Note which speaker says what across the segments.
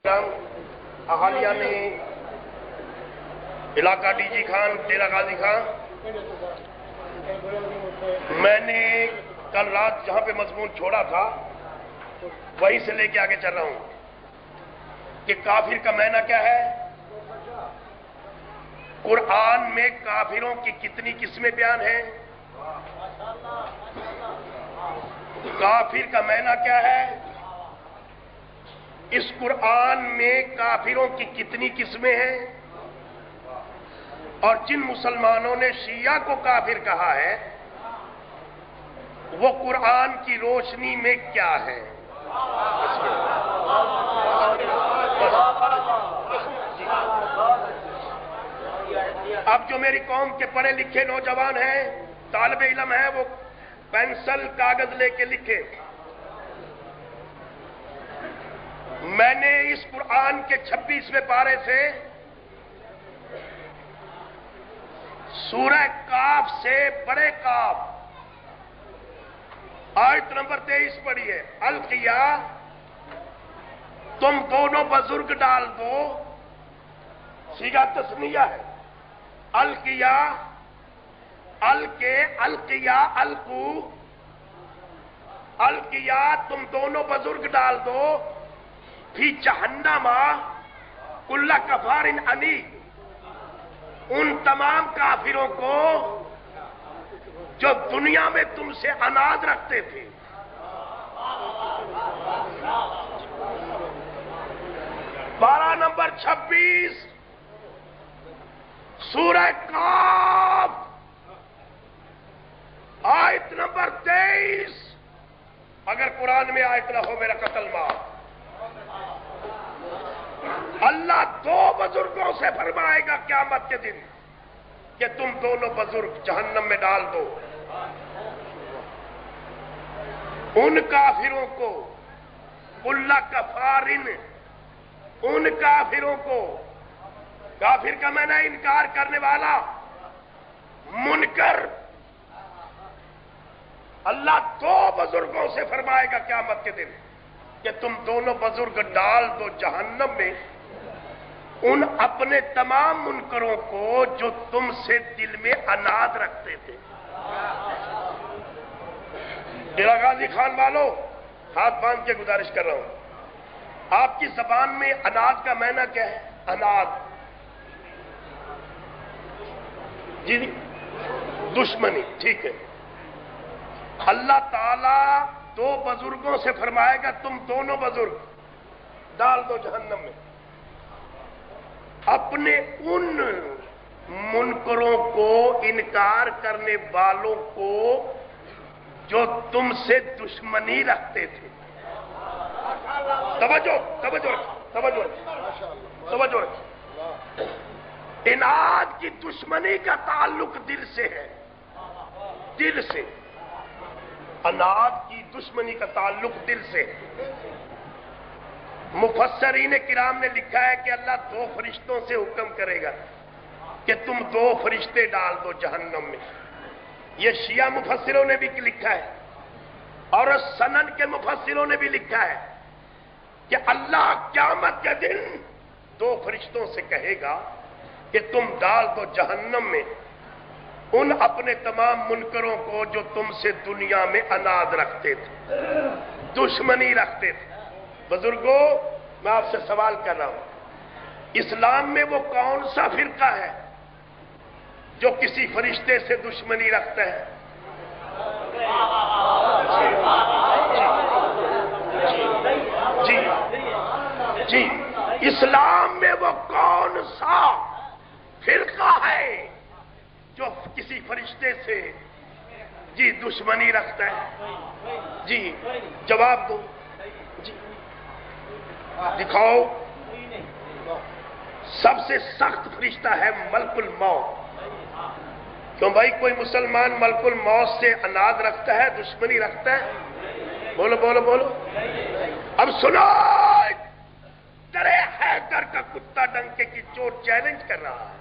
Speaker 1: احالیہ نے علاقہ D G Khan Dera Ghazi Khan, میں نے کل رات جہاں پہ مضمون چھوڑا تھا وہیں سے لے کے آگے چل رہا ہوں کہ کافر کا معنی کیا ہے۔ قرآن میں کافروں کی کتنی قسمیں بیان ہیں؟ کافر کا معنی کیا ہے؟ اس قرآن میں کافروں کی کتنی قسمیں ہیں؟ اور جن مسلمانوں نے شیعہ کو کافر کہا ہے وہ قرآن کی روشنی میں کیا ہے؟ اب جو میری قوم کے پڑھے لکھے نوجوان ہیں، طالب علم ہیں، وہ پینسل کاغذ لے کے لکھے۔ میں نے اس قرآن کے 26ویں پارے سے سورہ کاف سے بڑے کاف آیت نمبر 23 پڑھی ہے۔ القیا تم دونوں بزرگ ڈال دو، صیغہ تثنیہ ہے۔ القیا الکے، القیا القو، القیا تم دونوں بزرگ ڈال دو فی جہنم کل کفار عنی، ان تمام کافروں کو جو دنیا میں تم سے اناد رکھتے تھے۔ پارہ نمبر 26 سورہ کاف آیت نمبر 23۔ اگر قرآن میں آیت نہ ہو میرا قتل معاف۔ اللہ دو بزرگوں سے فرمائے گا قیامت کے دن کہ تم دونوں بزرگ جہنم میں ڈال دو۔ ان کافروں کو کل کفارن، ان کافروں کو، کافر کا معنی انکار کرنے والا، منکر۔ اللہ دو بزرگوں سے فرمائے گا قیامت کے دن کہ تم دونوں بزرگ ڈال دو جہنم میں ان اپنے تمام منکروں کو جو تم سے دل میں اناد رکھتے تھے۔ ڈیرہ غازی خان والوں، ہاتھ باندھ کے گزارش کر رہا ہوں، آپ کی زبان میں اناد کا معنی کیا ہے؟ اناد جی دشمنی، ٹھیک ہے۔ اللہ تعالی دو بزرگوں سے فرمائے گا تم دونوں بزرگ ڈال دو جہنم میں اپنے ان منکروں کو، انکار کرنے والوں کو جو تم سے دشمنی رکھتے تھے۔ توجہ توجہ توجہ توجہ رکھیں۔ اناد کی دشمنی کا تعلق دل سے ہے، دل سے۔ اناد کی دشمنی کا تعلق دل سے ہے۔ مفسرین کرام نے لکھا ہے کہ اللہ دو فرشتوں سے حکم کرے گا کہ تم دو فرشتے ڈال دو جہنم میں۔ یہ شیعہ مفسروں نے بھی لکھا ہے اور سنن کے مفسروں نے بھی لکھا ہے کہ اللہ قیامت کے دن دو فرشتوں سے کہے گا کہ تم ڈال دو جہنم میں ان اپنے تمام منکروں کو جو تم سے دنیا میں اناد رکھتے تھے، دشمنی رکھتے تھے۔ بزرگوں، میں آپ سے سوال کر رہا ہوں، اسلام میں وہ کون سا فرقہ ہے جو کسی فرشتے سے دشمنی رکھتا ہے؟ جی جی اسلام میں وہ کون سا فرقہ ہے جو کسی فرشتے سے جی دشمنی رکھتا ہے؟ جی جواب دو، جی دکھاؤ۔ سب سے سخت فرشتہ ہے ملک الموت۔ کیوں بھائی کوئی مسلمان ملک الموت سے اناد رکھتا ہے، دشمنی رکھتا ہے؟ بولو بولو بولو۔ اب سنو، درے حیدر کا کتا ڈنکے کی چوٹ چیلنج کر رہا ہے۔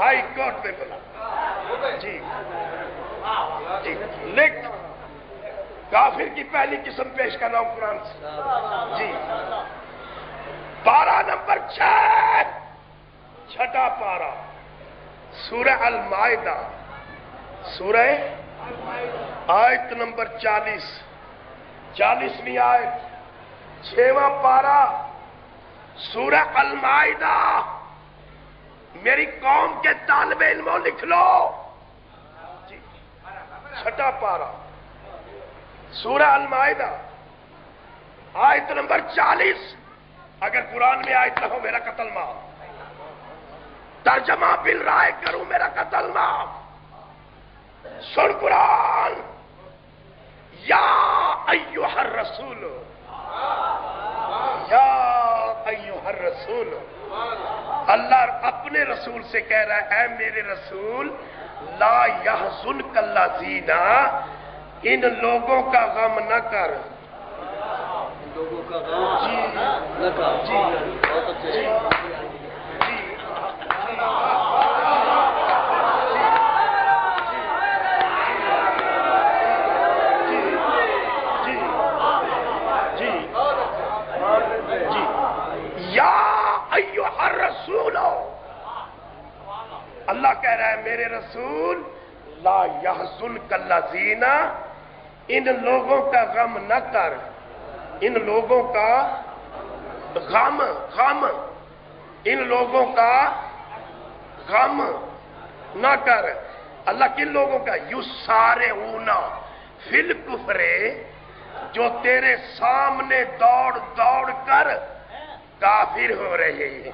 Speaker 1: ہائی کورٹ میں بلا. جی جی لکھ. کافر کی پہلی قسم پیش کر رہا ہوں قرآن سے. جی پارہ نمبر 6 چھٹا پارہ سورہ المائدہ سورہ آیت نمبر 40ویں آیت 6واں پارہ سورہ المائدہ. میری قوم کے طالب علموں لکھ لو. جی چھٹا پارہ سورہ المائدہ آیت نمبر 40. اگر قرآن میں آیت نہ ہو میرا قتل معاف. ترجمہ بالرائے کروں میرا قتل معاف. سن قرآن. یا ایھا الرسول یا ایھا الرسول. اللہ اپنے رسول سے کہہ رہا ہے اے میرے رسول لا یحزنک الذین. ان لوگوں کا غم نہ کر.
Speaker 2: لوگوں کا غم نہ کر.
Speaker 1: جی
Speaker 2: بہت اچھے.
Speaker 1: جی یا ایھا الرسول. اللہ کہہ رہا ہے میرے رسول لا یحزنک الذین. ان لوگوں کا غم نہ کر. ان لوگوں کا غم ان لوگوں کا غم نہ کر. اللہ کن لوگوں کا؟ یسارعون فی الکفر. جو تیرے سامنے دوڑ دوڑ کر کافر ہو رہے ہیں.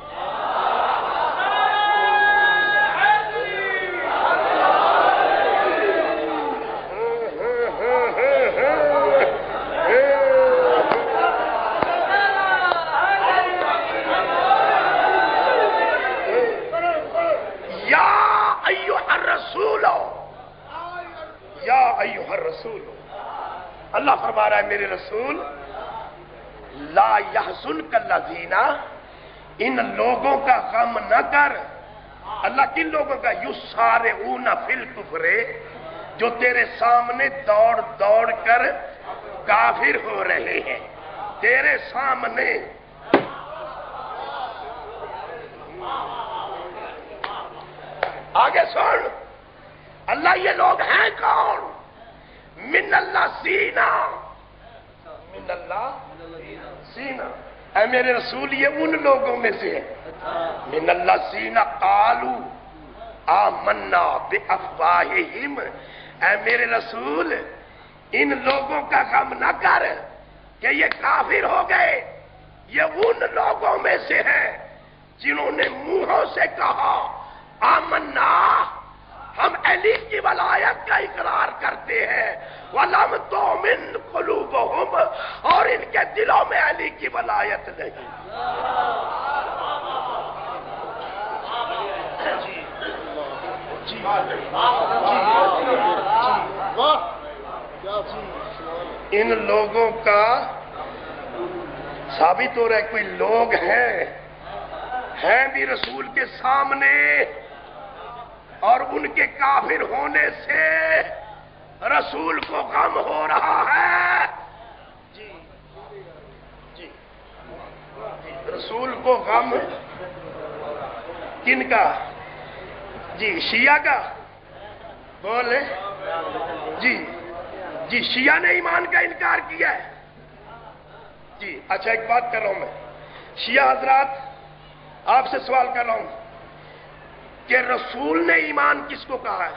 Speaker 1: یا ایھا الرسول. اللہ فرما رہا ہے میرے رسول لا یحزنک الذین. ان لوگوں کا غم نہ کر. اللہ کن لوگوں کا؟ یسارعون فی الکفر. جو تیرے سامنے دوڑ دوڑ کر کافر ہو رہے ہیں. تیرے سامنے آگے سن. اللہ یہ لوگ ہیں کون؟ من اللہ سینا. من اللہ سینا. اے میرے رسول یہ ان لوگوں میں سے ہے. من اللہ سینا قالوا آمنا بافواہہم. اے میرے رسول ان لوگوں کا غم نہ کر کہ یہ کافر ہو گئے. یہ ان لوگوں میں سے ہیں جنہوں نے منہوں سے کہا آمنا ہم علی کی ولایت کا اقرار کرتے ہیں. وَلَمْ تُؤْمِنْ قُلُوبُهُمْ. اور ان کے دلوں میں علی کی ولایت نہیں. ان لوگوں کا ثابت ہو رہا ہے کوئی لوگ ہیں بھی رسول کے سامنے اور ان کے کافر ہونے سے رسول کو غم ہو رہا ہے. جی جی رسول کو غم کن کا؟ جی شیعہ کا. بولے جی شیعہ نے ایمان کا انکار کیا ہے. جی اچھا ایک بات کر رہا ہوں میں. شیعہ حضرات آپ سے سوال کر رہا ہوں کہ رسول نے ایمان کس کو کہا ہے؟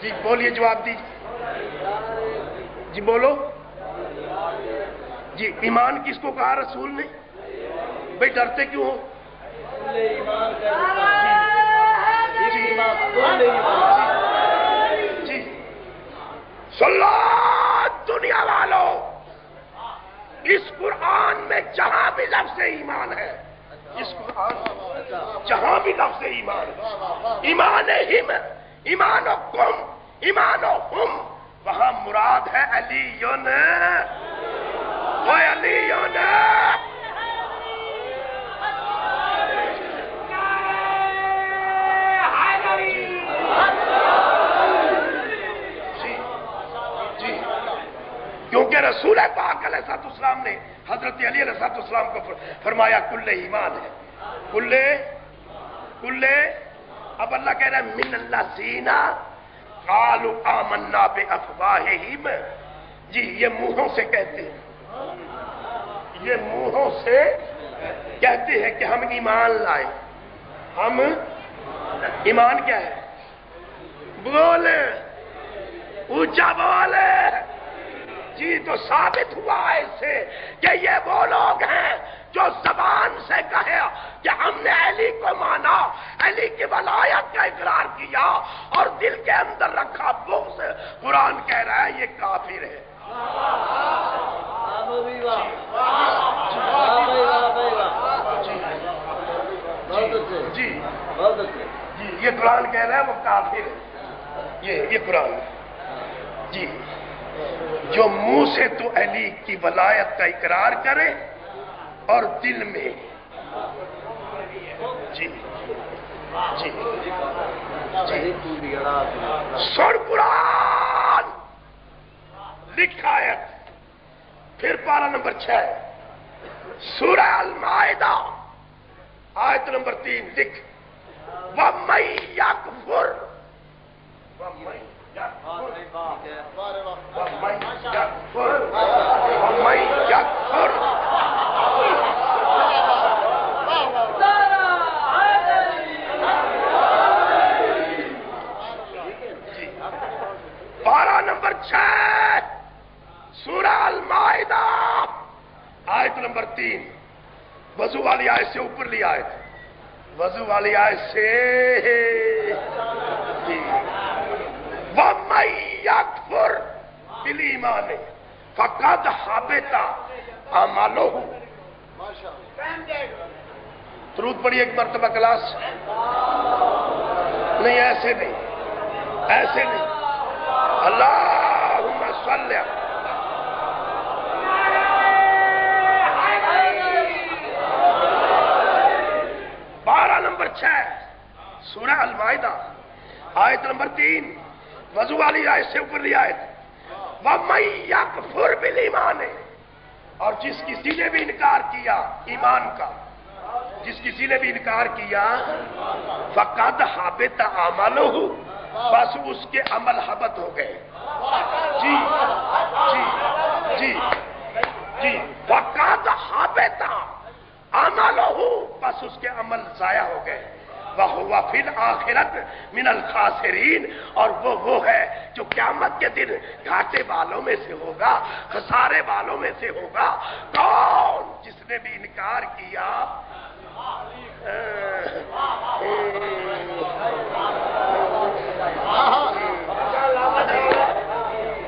Speaker 1: جی بولیے جواب دیجیے. جی بولو. جی ایمان کس کو کہا رسول نے؟ بھئی ڈرتے کیوں ہو؟ جی سن لو دنیا والوں. اس قرآن میں جہاں بھی لفظ ایمان ہے اس قرآن جہاں بھی لفظ ایمان ایمانہم ایمانکم ایمانہم وہاں مراد ہے علیون. وہ علیون رسول پاک علیہ السلام نے حضرت علی علیہ السلام کو فرمایا کل ایمان ہے، کل اب اللہ کہہ رہا ہے من الذین قالوا آمنا بافواہہم، جی یہ منہوں سے کہتے ہیں، یہ منہوں سے کہتے ہیں کہ ہم ایمان لائے، ہم ایمان کیا ہے؟ بول اونچا بول، جی تو ثابت ہوا ہے اس سے کہ یہ وہ لوگ ہیں جو زبان سے کہے کہ ہم نے علی کو مانا، علی کی ولایت کا اقرار کیا اور دل کے اندر رکھا بغض، قرآن کہہ رہا ہے یہ کافر ہے۔ جی جی یہ قرآن کہہ رہا ہے وہ کافر ہے، یہ قرآن ہے جی۔ جو منہ سے تو علی کی ولایت کا اقرار کرے اور دل میں جی جی جی سن قرآن لکھا ہے، پھر پارہ نمبر 6 سورہ المائدہ آیت نمبر 3 لکھ وَمَن یکفر وَمَن یکفر پارہ نمبر 6 سورہ المائدہ آیت نمبر 3 وضو والی آیت سے اوپر لی آیت، وضو والی آیت سے وَمَن یکفر بالایمان فقد حبط عملہ۔ درود پڑھی ایک مرتبہ کلاس، نہیں ایسے نہیں، ایسے نہیں، اللہم صلی پارہ نمبر 6 سورہ المائدہ آیت نمبر 3 وضو والی آیت سے اوپر لی آیت وَمَن یکفر بالایمان، اور جس کسی نے بھی انکار کیا ایمان کا، جس کسی نے بھی انکار کیا فقد حبط عملہ، بس اس کے عمل حبط ہو گئے، جی جی جی جی فقد حبط عملہ، بس اس کے عمل ضائع ہو گئے، وَهُوَ فِي الْآخِرَةِ مِنَ الْخَاسِرِينَ، اور وہ ہے جو قیامت کے دن گھاٹے والوں میں سے ہوگا، خسارے والوں میں سے ہوگا۔ کون؟ جس نے بھی انکار کیا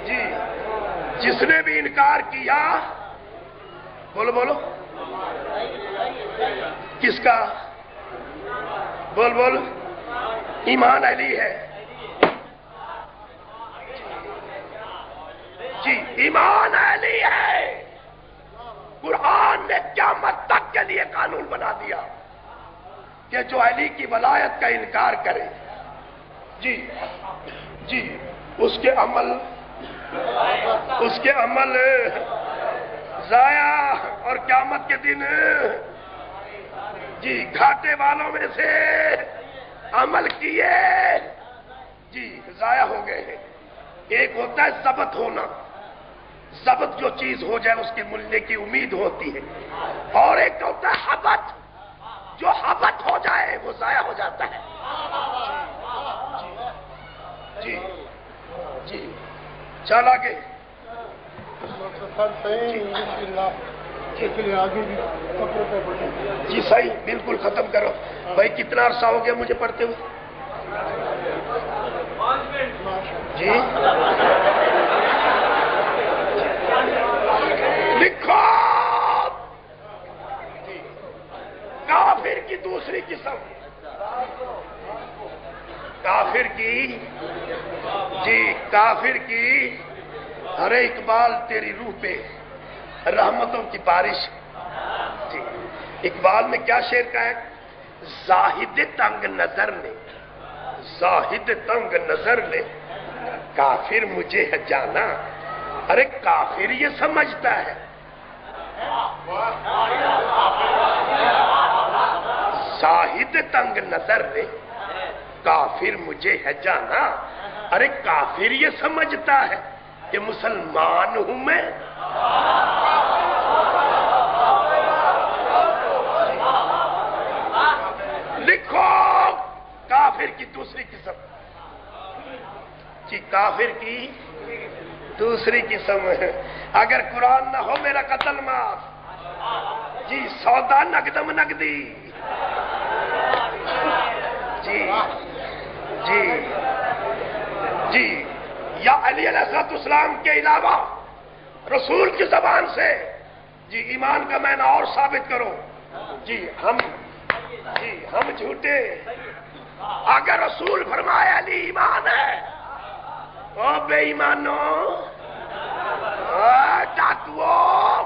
Speaker 1: جی، جس نے بھی انکار کیا، بولو بولو کس کا؟ بول بول، ایمان علی ہے جی، ایمان علی ہے۔ قرآن نے قیامت تک کے لیے قانون بنا دیا کہ جو علی کی ولایت کا انکار کرے جی جی اس کے عمل ضائع، اور قیامت کے دن جی گھاٹے والوں میں سے عمل کیے جی ضائع ہو گئے ہیں۔ ایک ہوتا ہے ضبط ہونا، ضبط جو چیز ہو جائے اس کے ملنے کی امید ہوتی ہے، اور ایک ہوتا ہے حبط، جو حبط ہو جائے وہ ضائع ہو جاتا ہے۔ جی جی چل آگے جی صحیح، بالکل ختم کرو بھائی۔ کتنا عرصہ ہو گیا مجھے پڑھتے ہوئے؟ جی لکھو کافر کی دوسری قسم، کافر کی جی کافر کی، ارے اقبال تیری روح پہ رحمتوں کی بارش جی۔ اقبال میں کیا شعر کا ہے؟ زاہد تنگ نظر نے، زاہد تنگ نظر نے کافر مجھے ہے جانا، ارے کافر یہ سمجھتا ہے زاہد تنگ نظر رے کافر مجھے ہے جانا. ارے کافر یہ سمجھتا ہے کہ مسلمان ہوں میں. لکھو کافر کی دوسری قسم. جی کافر کی دوسری قسم ہے. اگر قرآن نہ ہو میرا قتل معاف. جی سودا نقدم نقدی. جی جی جی یا علی علیہ السلام کے علاوہ رسول کی زبان سے جی ایمان کا معنی اور ثابت کرو. جی ہم جھوٹے. اگر رسول فرمایا علی ایمان ہے او بے ایمانو ڈاکوؤ.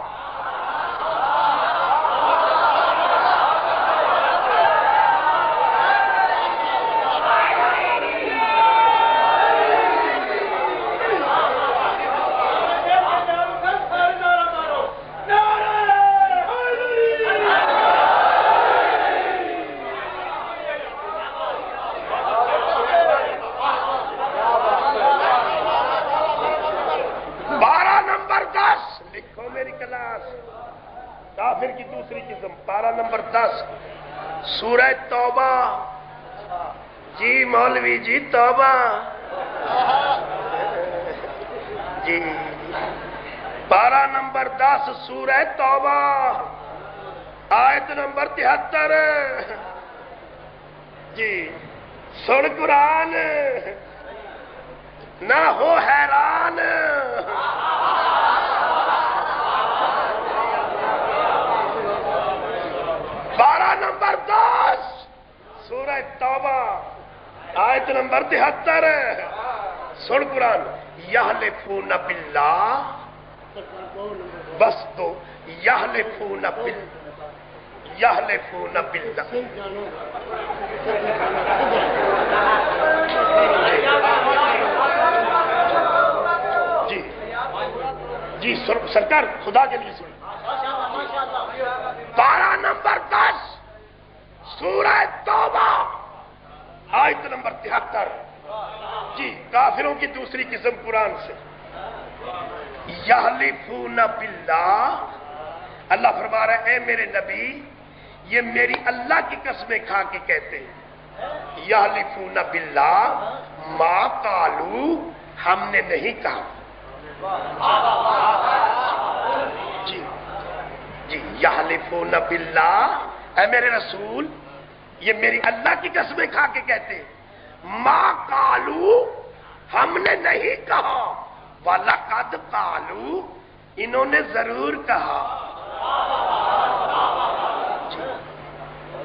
Speaker 1: کافر کی دوسری قسم پارہ نمبر 10 سورہ توبہ. جی مولوی جی توبہ. جی پارہ نمبر 10 سورہ توبہ آیت نمبر 73. جی سن قرآن نہ ہو حیران. نمبر 10 سورہ توبہ آیت نمبر 73. سن قرآن. یحلفون باللہ بس تو یحلفون باللہ. جی جی سرکار خدا کے لیے سن. پارہ نمبر 10 سورہ توبہ آیت نمبر 73. جی کافروں کی دوسری قسم قرآن سے. یحلفون باللہ اللہ فرما رہا ہے اے میرے نبی یہ میری اللہ کی قسمیں کھا کے کہتے ہیں. یحلفون باللہ ما قالو ہم نے نہیں کہا. جی جی یحلفون باللہ اے میرے رسول یہ میری اللہ کی قسمیں کھا کے کہتے ہیں ما قالو ہم نے نہیں کہا. وَلَقَدْ قَالُوا انہوں نے ضرور کہا.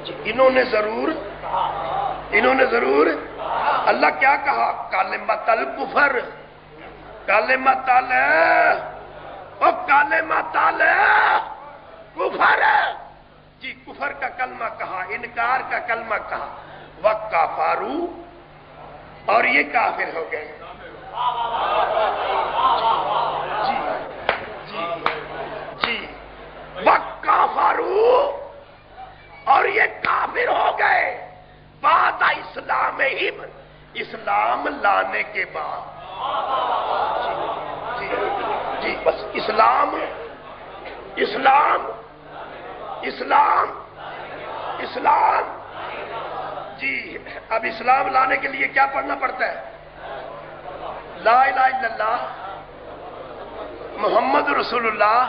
Speaker 1: جی انہوں نے ضرور اللہ کیا کہا. کلمۃ الکفر کلمۃ کفر. جی کفر کا کلمہ کہا انکار کا کلمہ کہا. وَکَفَرُوا اور یہ کافر ہو گئے. جی جی جی وَکَفَرُوا اور یہ کافر ہو گئے بعد اسلامہم اسلام لانے کے بعد. جی جی بس اسلام اسلام اسلام اسلام. جی اب اسلام لانے کے لیے کیا پڑھنا پڑتا ہے. لا الہ الا اللہ محمد رسول اللہ.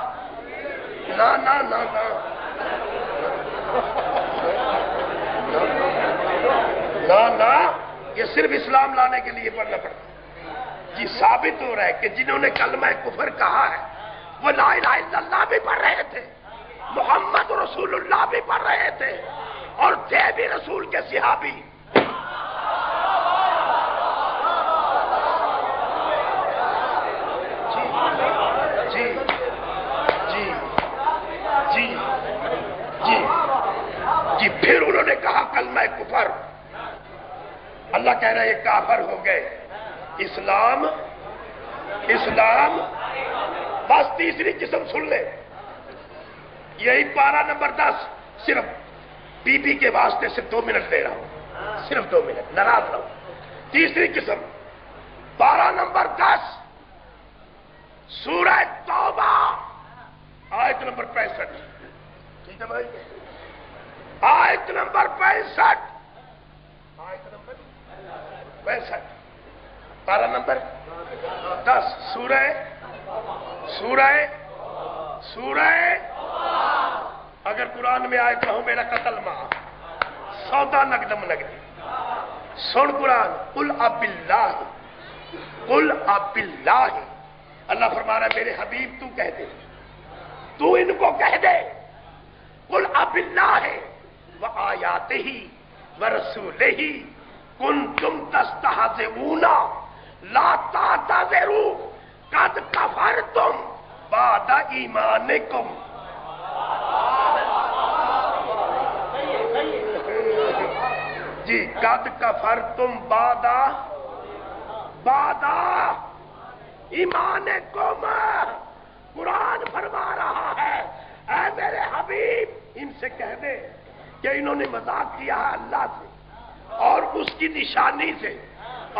Speaker 1: نا نا نا نا نا نا یہ صرف اسلام لانے کے لیے پڑھنا پڑتا ہے. جی ثابت ہو رہا ہے کہ جنہوں نے کلمہ کفر کہا ہے وہ لا الہ الا اللہ بھی پڑھ رہے تھے محمد رسول اللہ بھی پڑھ رہے تھے اور تھے بھی رسول کے صحابی. جی جی جی جی جی پھر انہوں نے کہا کلمہ کفر. اللہ کہہ رہا ہے یہ کافر ہو گئے. اسلام اسلام بس تیسری قسم سن لے، یہی پارہ نمبر 10، صرف بی بی کے واسطے صرف 2 منٹ دے رہا ہوں، صرف 2 منٹ، ناراض رہو۔ تیسری قسم پارہ نمبر 10 سورہ توبہ آیت نمبر 65، ٹھیک ہے بھائی؟ آیت نمبر 65، آیت نمبر 65، پارہ نمبر 10، سورہ اگر قرآن میں آئے کہو میرا قتل معاف، سودا نقدم نقدی۔ سن قرآن، قل اب باللہ، اللہ فرما رہا ہے میرے حبیب تو کہہ دے، تو ان کو کہہ دے، قل اب باللہ وآیاتہ ورسولہ کنتم تستہزئون لا تعتذروا قد کفرتم بعد ایمانکم۔ جی، قد کفرتم بعد ایمانکم، قرآن فرما رہا ہے اے میرے حبیب ان سے کہہ دے کہ انہوں نے مذاق کیا ہے اللہ سے اور اس کی نشانی سے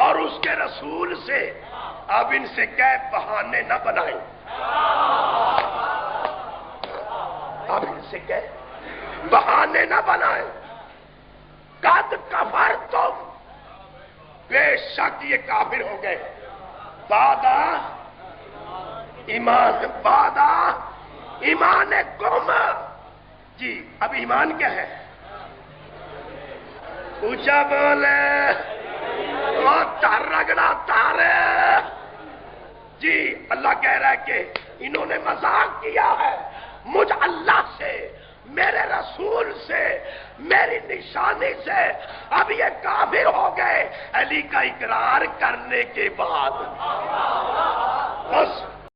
Speaker 1: اور اس کے رسول سے، اب ان سے کہہ بہانے نہ بنائیں، اب ان سے کہہ بہانے نہ بنائیں۔ قد کفرتم، بے شک یہ کافر ہو گئے، بعد ایمانکم۔ جی، اب ایمان کیا ہے؟ اونچا بولے، وہ تار رگڑا تارے۔ جی، اللہ کہہ رہا ہے کہ انہوں نے مذاق کیا ہے مجھ اللہ سے، میرے رسول سے، میری نشانی سے، اب یہ کافر ہو گئے علی کا اقرار کرنے کے بعد۔ بس